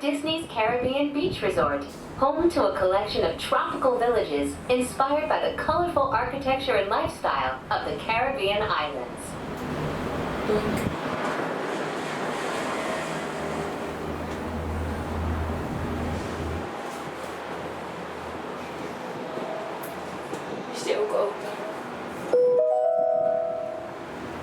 Disney's Caribbean Beach Resort, home to a collection of tropical villages inspired by the colorful architecture and lifestyle of the Caribbean islands.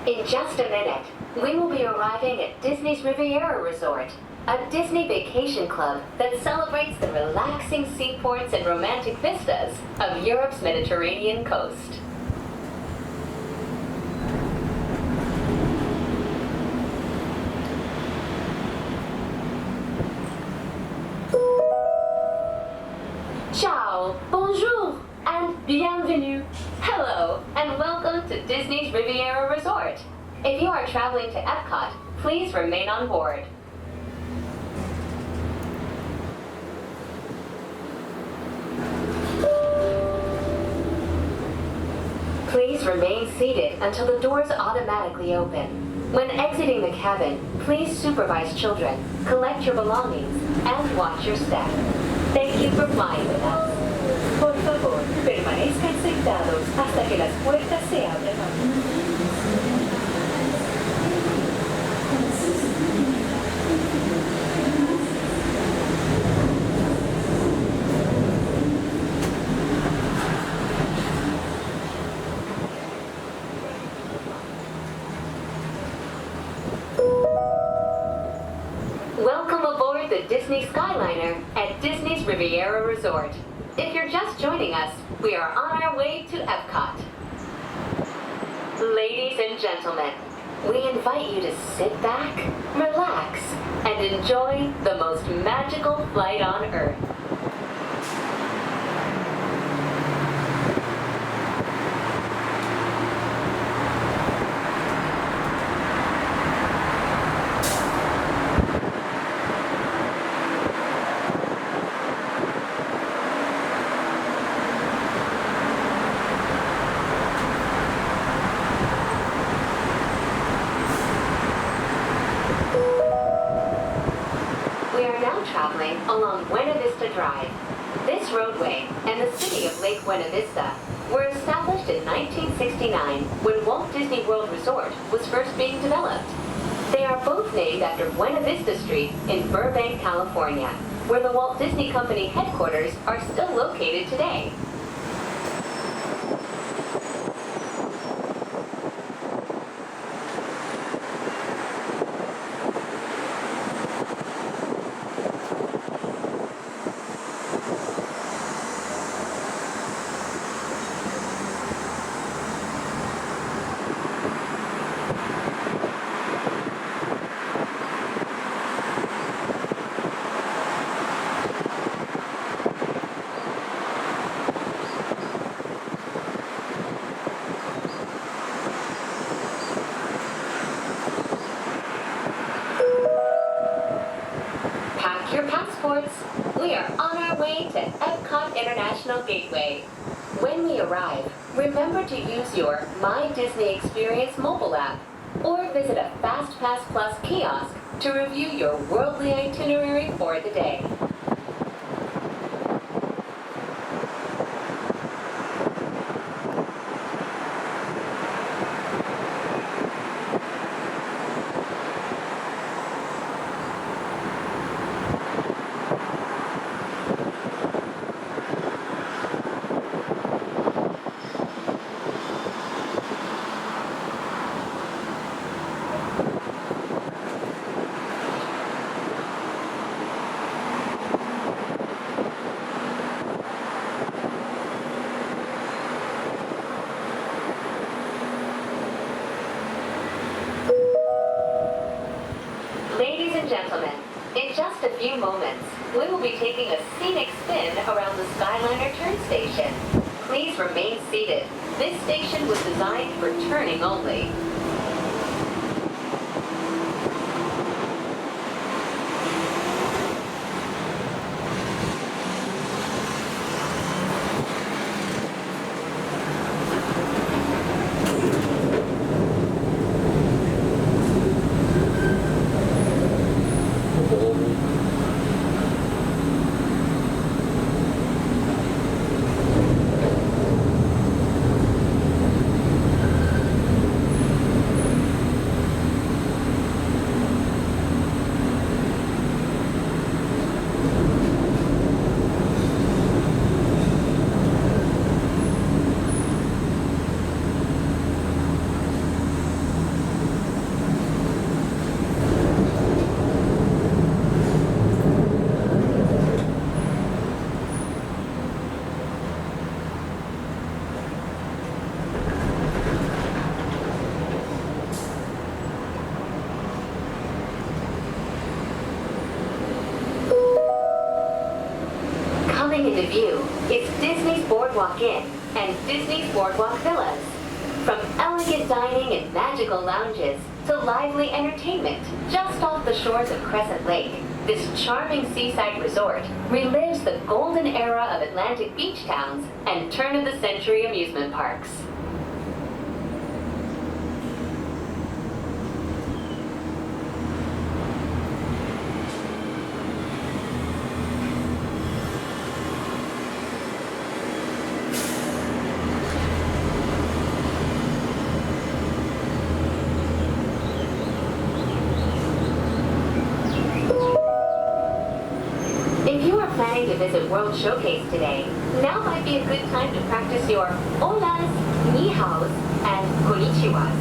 In just a minute, we will be arriving at Disney's Riviera Resort, a Disney vacation club that celebrates the relaxing seaports and romantic vistas of Europe's Mediterranean coast. Ciao, bonjour, and bienvenue. Hello, and welcome to Disney's Riviera Resort. If you are traveling to EPCOT, please remain on board. Please remain seated until the doors automatically open. When exiting the cabin, please supervise children, collect your belongings, and watch your step. Thank you for flying with us. Por favor, permanezcan sentados hasta que las puertas se abran. Welcome aboard the Disney Skyliner at Disney's Riviera Resort. If you're just joining us, we are on our way to EPCOT. Ladies and gentlemen, we invite you to sit back, relax, and enjoy the most magical flight on Earth. We are now traveling along Buena Vista Drive. This roadway and the city of Lake Buena Vista were established in 1969 when Walt Disney World Resort was first being developed. They are both named after Buena Vista Street in Burbank, California, where the Walt Disney Company headquarters are still located today. Pack your passports. We are on our way to EPCOT International Gateway. When we arrive, remember to use your My Disney Experience mobile app or visit a FastPass Plus kiosk to review your worldly itinerary for the day. Ladies and gentlemen, in just a few moments, we will be taking a scenic spin around the Skyliner turn station. Please remain seated. This station was designed for turning only. Coming into view is Disney's Boardwalk Inn and Disney's Boardwalk Villas. From elegant dining and magical lounges to lively entertainment just off the shores of Crescent Lake, this charming seaside resort relives the golden era of Atlantic beach towns and turn-of-the-century amusement parks. Planning to visit World Showcase today, now might be a good time to practice your holas, ni haos, and konnichiwas.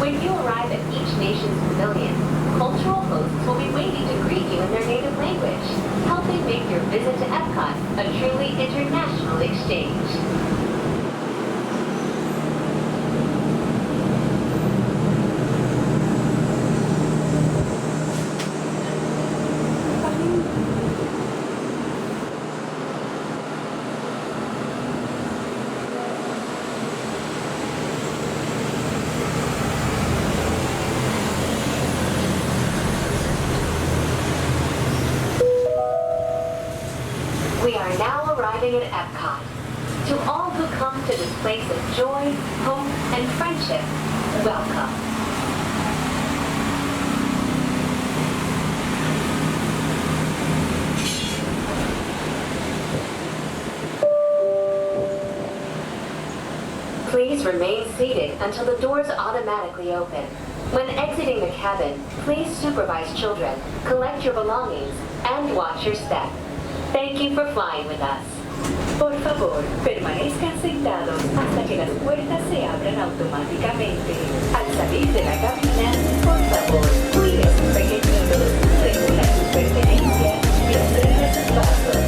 When you arrive at each nation's pavilion, cultural hosts will be waiting to greet you in their native language, helping make your visit to EPCOT a truly international exchange. We are now arriving at EPCOT. To all who come to this place of joy, hope, and friendship, welcome. Please remain seated until the doors automatically open. When exiting the cabin, please supervise children, collect your belongings, and watch your step. Thank you for flying with us. Por favor, permanezcan sentados hasta que las puertas se abran automáticamente. Al salir de la cabina, por favor, cuide a sus pequeñitos, regula sus pertenencias y observe sus pasos.